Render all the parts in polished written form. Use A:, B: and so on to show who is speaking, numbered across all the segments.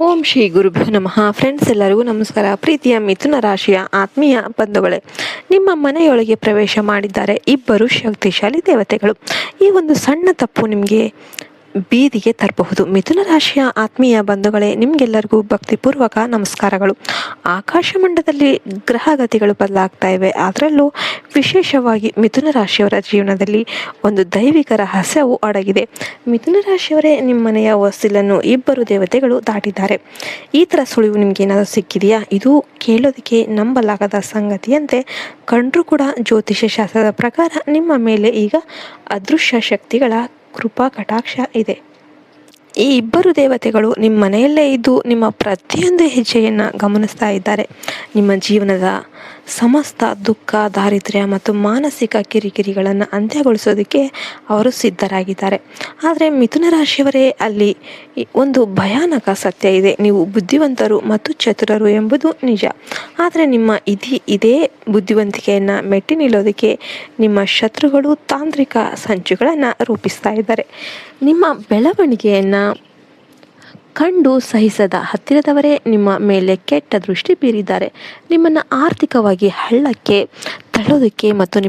A: ಓಂ ಶ್ರೀ ಗುರುಭ್ಯೋ ನಮಃ. ಫ್ರೆಂಡ್ಸ್, ಎಲ್ಲರಿಗೂ ನಮಸ್ಕಾರ. ಪ್ರೀತಿಯ ಮಿಥುನ ರಾಶಿಯ ಆತ್ಮೀಯ ಬಂಧುಗಳೇ, ನಿಮ್ಮ ಮನೆಯೊಳಗೆ ಪ್ರವೇಶ ಮಾಡಿದ್ದಾರೆ ಇಬ್ಬರು ಶಕ್ತಿಶಾಲಿ ದೇವತೆಗಳು. ಈ ಒಂದು ಸಣ್ಣ ತಪ್ಪು ನಿಮಗೆ ಬೀದಿಗೆ ತರಬಹುದು. ಮಿಥುನ ರಾಶಿಯ ಆತ್ಮೀಯ ಬಂಧುಗಳೇ, ನಿಮಗೆಲ್ಲರಿಗೂ ಭಕ್ತಿಪೂರ್ವಕ ನಮಸ್ಕಾರಗಳು. ಆಕಾಶಮಂಡಲದಲ್ಲಿ ಗ್ರಹಗತಿಗಳು ಬದಲಾಗ್ತಾ ಇವೆ. ಅದರಲ್ಲೂ ವಿಶೇಷವಾಗಿ ಮಿಥುನ ರಾಶಿಯವರ ಜೀವನದಲ್ಲಿ ಒಂದು ದೈವಿಕ ರಹಸ್ಯವು ಅಡಗಿದೆ. ಮಿಥುನ ರಾಶಿಯವರೇ, ನಿಮ್ಮ ಮನೆಯ ಹೊಸ್ತಿಲನ್ನು ಇಬ್ಬರು ದೇವತೆಗಳು ದಾಟಿದ್ದಾರೆ. ಈ ಥರ ಸುಳಿವು ನಿಮಗೇನಾದರೂ ಸಿಕ್ಕಿದೆಯಾ? ಇದು ಕೇಳೋದಕ್ಕೆ ನಂಬಲಾಗದ ಸಂಗತಿಯಂತೆ ಕಂಡರೂ ಕೂಡ ಜ್ಯೋತಿಷ್ಯ ಶಾಸ್ತ್ರದ ಪ್ರಕಾರ ನಿಮ್ಮ ಮೇಲೆ ಈಗ ಅದೃಶ್ಯ ಶಕ್ತಿಗಳ ಕೃಪಾ ಕಟಾಕ್ಷ ಇದೆ. ಈ ಇಬ್ಬರು ದೇವತೆಗಳು ನಿಮ್ಮ ಮನೆಯಲ್ಲೇ ಇದ್ದು ನಿಮ್ಮ ಪ್ರತಿಯೊಂದು ಹೆಜ್ಜೆಯನ್ನು ಗಮನಿಸ್ತಾ ಇದ್ದಾರೆ. ನಿಮ್ಮ ಜೀವನದ ಸಮಸ್ತ ದುಃಖ, ದಾರಿದ್ರ್ಯ ಮತ್ತು ಮಾನಸಿಕ ಕಿರಿಕಿರಿಗಳನ್ನು ಅಂತ್ಯಗೊಳಿಸೋದಕ್ಕೆ ಅವರು ಸಿದ್ಧರಾಗಿದ್ದಾರೆ. ಆದರೆ ಮಿಥುನ ರಾಶಿಯವರೇ, ಅಲ್ಲಿ ಒಂದು ಭಯಾನಕ ಸತ್ಯ ಇದೆ. ನೀವು ಬುದ್ಧಿವಂತರು ಮತ್ತು ಚತುರರು ಎಂಬುದು ನಿಜ. ಆದರೆ ನಿಮ್ಮ ಇದೇ ಬುದ್ಧಿವಂತಿಕೆಯನ್ನು ಮೆಟ್ಟಿ ನಿಲ್ಲೋದಕ್ಕೆ ನಿಮ್ಮ ಶತ್ರುಗಳು ತಾಂತ್ರಿಕ ಸಂಚುಗಳನ್ನು ರೂಪಿಸ್ತಾ ಇದ್ದಾರೆ. ನಿಮ್ಮ ಬೆಳವಣಿಗೆಯನ್ನು ಕಂಡು ಸಹಿಸದ ಹತ್ತಿರದವರೇ ನಿಮ್ಮ ಮೇಲೆ ಕೆಟ್ಟ ದೃಷ್ಟಿ ಬೀರಿದ್ದಾರೆ. ನಿಮ್ಮನ್ನು ಆರ್ಥಿಕವಾಗಿ ಹಳ್ಳಕ್ಕೆ ತಳ್ಳೋದಕ್ಕೆ ಮತ್ತು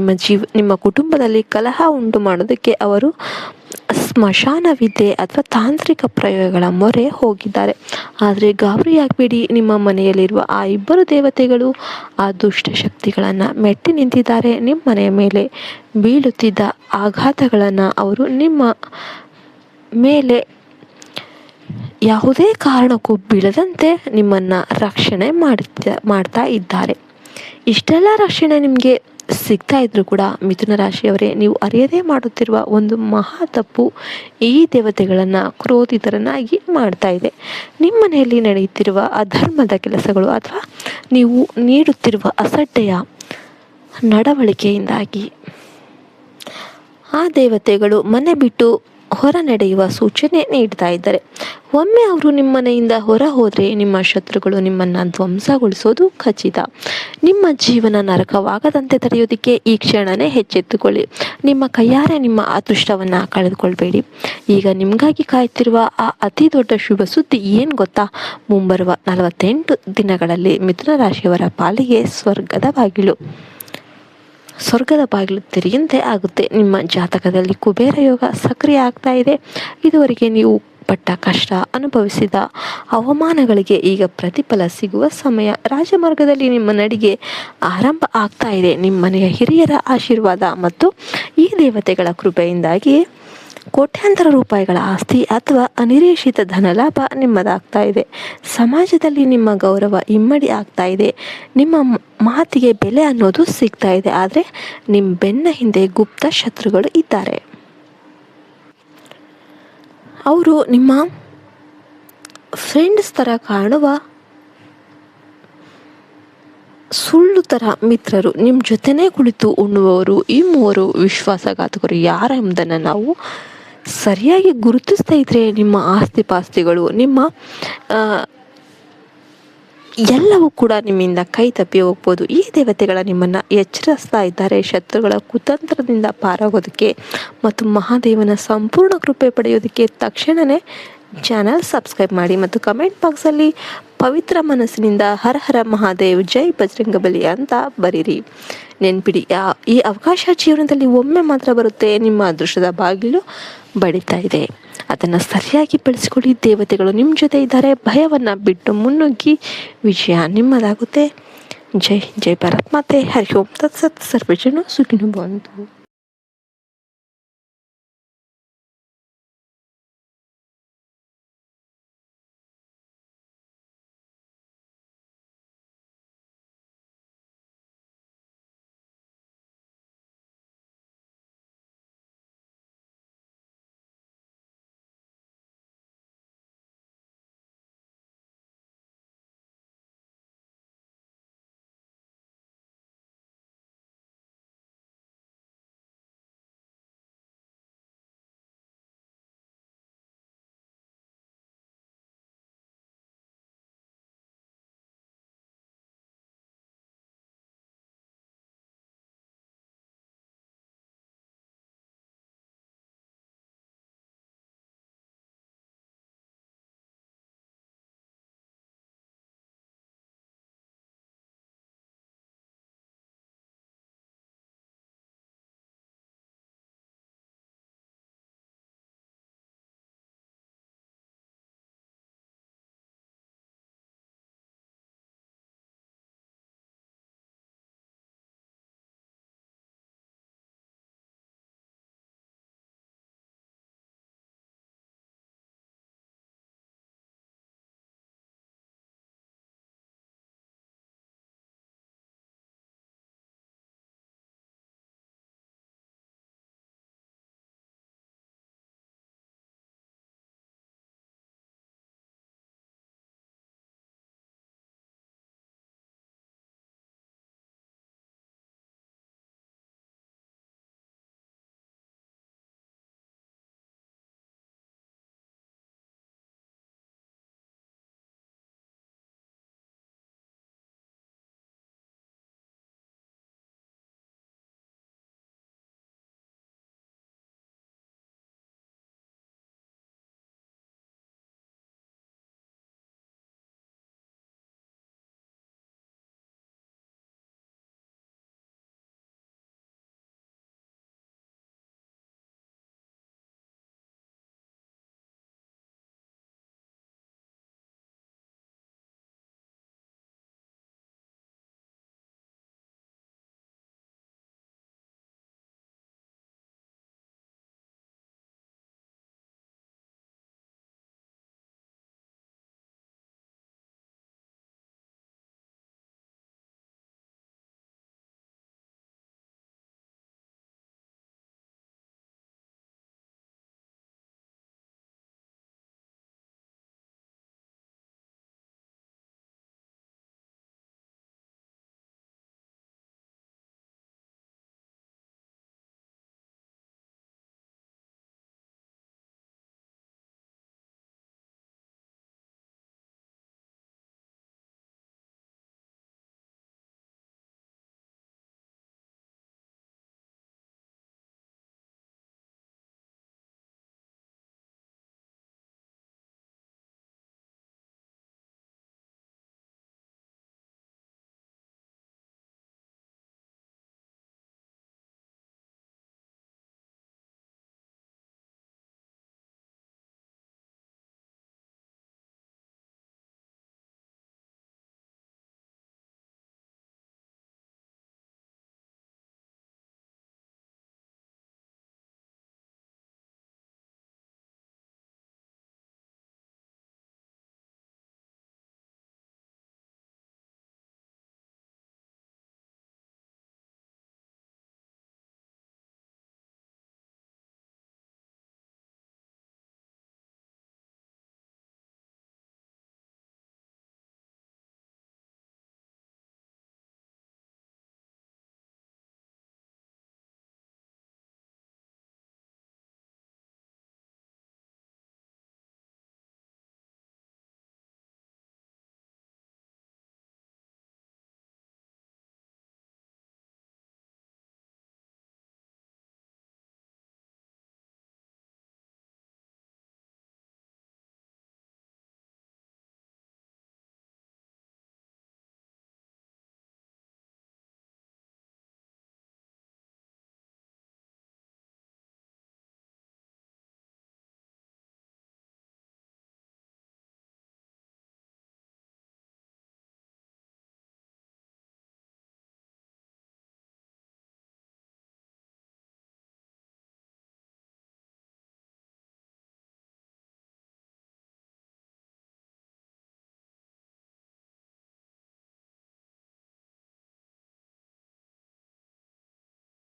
A: ನಿಮ್ಮ ಕುಟುಂಬದಲ್ಲಿ ಕಲಹ ಉಂಟು ಮಾಡೋದಕ್ಕೆ ಅವರು ಸ್ಮಶಾನ ವಿದ್ಯೆ ಅಥವಾ ತಾಂತ್ರಿಕ ಪ್ರಯೋಗಗಳ ಮೊರೆ ಹೋಗಿದ್ದಾರೆ. ಆದರೆ ಗಾಬರಿಯಾಗಬೇಡಿ, ನಿಮ್ಮ ಮನೆಯಲ್ಲಿರುವ ಆ ಇಬ್ಬರು ದೇವತೆಗಳು ಆ ದುಷ್ಟ ಶಕ್ತಿಗಳನ್ನು ಮೆಟ್ಟಿ ನಿಂತಿದ್ದಾರೆ. ನಿಮ್ಮ ಮನೆಯ ಮೇಲೆ ಬೀಳುತ್ತಿದ್ದ ಆಘಾತಗಳನ್ನು ಅವರು ನಿಮ್ಮ ಮೇಲೆ ಯಾವುದೇ ಕಾರಣಕ್ಕೂ ಬೀಳದಂತೆ ನಿಮ್ಮನ್ನು ರಕ್ಷಣೆ ಮಾಡ್ತಾ ಇದ್ದಾರೆ. ಇಷ್ಟೆಲ್ಲ ರಕ್ಷಣೆ ನಿಮಗೆ ಸಿಗ್ತಾ ಇದ್ರೂ ಕೂಡ ಮಿಥುನ ರಾಶಿಯವರೇ, ನೀವು ಅರಿಯದೇ ಮಾಡುತ್ತಿರುವ ಒಂದು ಮಹಾ ತಪ್ಪು ಈ ದೇವತೆಗಳನ್ನು ಕ್ರೋಧಿತರನ್ನಾಗಿ ಮಾಡ್ತಾ ಇದೆ. ನಿಮ್ಮ ಮನೆಯಲ್ಲಿ ನಡೆಯುತ್ತಿರುವ ಅಧರ್ಮದ ಕೆಲಸಗಳು ಅಥವಾ ನೀವು ನೀಡುತ್ತಿರುವ ಅಸಡ್ಡೆಯ ನಡವಳಿಕೆಯಿಂದಾಗಿ ಆ ದೇವತೆಗಳು ಮನೆ ಬಿಟ್ಟು ಹೊರ ನಡೆಯುವ ಸೂಚನೆ ನೀಡ್ತಾ ಇದ್ದಾರೆ. ಒಮ್ಮೆ ಅವರು ನಿಮ್ಮ ಮನೆಯಿಂದ ಹೊರ ಹೋದರೆ ನಿಮ್ಮ ಶತ್ರುಗಳು ನಿಮ್ಮನ್ನು ಧ್ವಂಸಗೊಳಿಸೋದು ಖಚಿತ. ನಿಮ್ಮ ಜೀವನ ನರಕವಾಗದಂತೆ ತಡೆಯೋದಕ್ಕೆ ಈ ಕ್ಷಣನೇ ಎಚ್ಚೆತ್ತುಕೊಳ್ಳಿ. ನಿಮ್ಮ ಕೈಯಾರೆ ನಿಮ್ಮ ಅದೃಷ್ಟವನ್ನು ಕಳೆದುಕೊಳ್ಬೇಡಿ. ಈಗ ನಿಮಗಾಗಿ ಕಾಯ್ತಿರುವ ಆ ಅತಿ ದೊಡ್ಡ ಶುಭ ಸುದ್ದಿ ಏನು ಗೊತ್ತಾ? ಮುಂಬರುವ 48 ದಿನಗಳಲ್ಲಿ ಮಿಥುನ ರಾಶಿಯವರ ಪಾಲಿಗೆ ಸ್ವರ್ಗದ ಬಾಗಿಲು ತೆರೆಯಂತೆ ಆಗುತ್ತೆ. ನಿಮ್ಮ ಜಾತಕದಲ್ಲಿ ಕುಬೇರ ಯೋಗ ಸಕ್ರಿಯ ಆಗ್ತಾ ಇದೆ. ಇದುವರೆಗೆ ನೀವು ಪಟ್ಟ ಕಷ್ಟ, ಅನುಭವಿಸಿದ ಅವಮಾನಗಳಿಗೆ ಈಗ ಪ್ರತಿಫಲ ಸಿಗುವ ಸಮಯ. ರಾಜಮಾರ್ಗದಲ್ಲಿ ನಿಮ್ಮ ನಡಿಗೆ ಆರಂಭ ಆಗ್ತಾ ಇದೆ. ನಿಮ್ಮ ಮನೆಯ ಹಿರಿಯರ ಆಶೀರ್ವಾದ ಮತ್ತು ಈ ದೇವತೆಗಳ ಕೃಪೆಯಿಂದಾಗಿ ಕೋಟ್ಯಾಂತರ ರೂಪಾಯಿಗಳ ಆಸ್ತಿ ಅಥವಾ ಅನಿರೀಕ್ಷಿತ ಧನಲಾಭ ನಿಮ್ಮದಾಗ್ತಾ ಇದೆ. ಸಮಾಜದಲ್ಲಿ ನಿಮ್ಮ ಗೌರವ ಇಮ್ಮಡಿ ಆಗ್ತಾ ಇದೆ. ನಿಮ್ಮ ಮಾತಿಗೆ ಬೆಲೆ ಅನ್ನೋದು ಸಿಗ್ತಾ ಇದೆ. ಆದರೆ ನಿಮ್ಮ ಬೆನ್ನ ಹಿಂದೆ ಗುಪ್ತ ಶತ್ರುಗಳು ಇದ್ದಾರೆ. ಅವರು ನಿಮ್ಮ ಫ್ರೆಂಡ್ಸ್ ಥರ ಕಾಣುವ ಸುಳ್ಳು ಥರ ಮಿತ್ರರು, ನಿಮ್ಮ ಜೊತೆನೇ ಕುಳಿತು ಉಣ್ಣುವವರು. ಈ ಮೂವರು ವಿಶ್ವಾಸಘಾತಕರು ಯಾರು ಎಂಬುದನ್ನು ನಾವು ಸರಿಯಾಗಿ ಗುರುತಿಸ್ತಾ ಇದ್ರೆ ನಿಮ್ಮ ಆಸ್ತಿಪಾಸ್ತಿಗಳು, ನಿಮ್ಮ ಎಲ್ಲವೂ ಕೂಡ ನಿಮ್ಮಿಂದ ಕೈ ತಪ್ಪಿ ಹೋಗ್ಬೋದು. ಈ ದೇವತೆಗಳ ನಿಮ್ಮನ್ನು ಎಚ್ಚರಿಸ್ತಾ ಇದ್ದಾರೆ ಶತ್ರುಗಳ ಕುತಂತ್ರದಿಂದ ಪಾರಾಗೋದಕ್ಕೆ ಮತ್ತು ಮಹಾದೇವನ ಸಂಪೂರ್ಣ ಕೃಪೆ ಪಡೆಯೋದಕ್ಕೆ. ತಕ್ಷಣವೇ ಚಾನಲ್ ಸಬ್ಸ್ಕ್ರೈಬ್ ಮಾಡಿ ಮತ್ತು ಕಮೆಂಟ್ ಬಾಕ್ಸಲ್ಲಿ ಪವಿತ್ರ ಮನಸ್ಸಿನಿಂದ ಹರ ಹರ ಮಹಾದೇವ್, ಜೈ ಬಜರಂಗಬಲಿ ಅಂತ ಬರೀರಿ. ನೆನ್ಪಿಡಿ, ಈ ಅವಕಾಶ ಜೀವನದಲ್ಲಿ ಒಮ್ಮೆ ಮಾತ್ರ ಬರುತ್ತೆ. ನಿಮ್ಮ ಅದೃಷ್ಟದ ಬಾಗಿಲು ಬಡಿತಾ ಇದೆ. ಅದನ್ನು ಸರಿಯಾಗಿ ಬೆಳೆಸಿಕೊಳ್ಳಿ. ದೇವತೆಗಳು ನಿಮ್ಮ ಜೊತೆ ಇದ್ದಾರೆ. ಭಯವನ್ನು ಬಿಟ್ಟು ಮುನ್ನುಗ್ಗಿ, ವಿಜಯ ನಿಮ್ಮದಾಗುತ್ತೆ. ಜೈ ಜೈ ಭಾರತ್ ಮಾತೆ. ಹರಿ ಓಂ ತತ್ಸತ್. ಸರ್ವಜನ ಸುಖಿನೋ ಭವಂತು.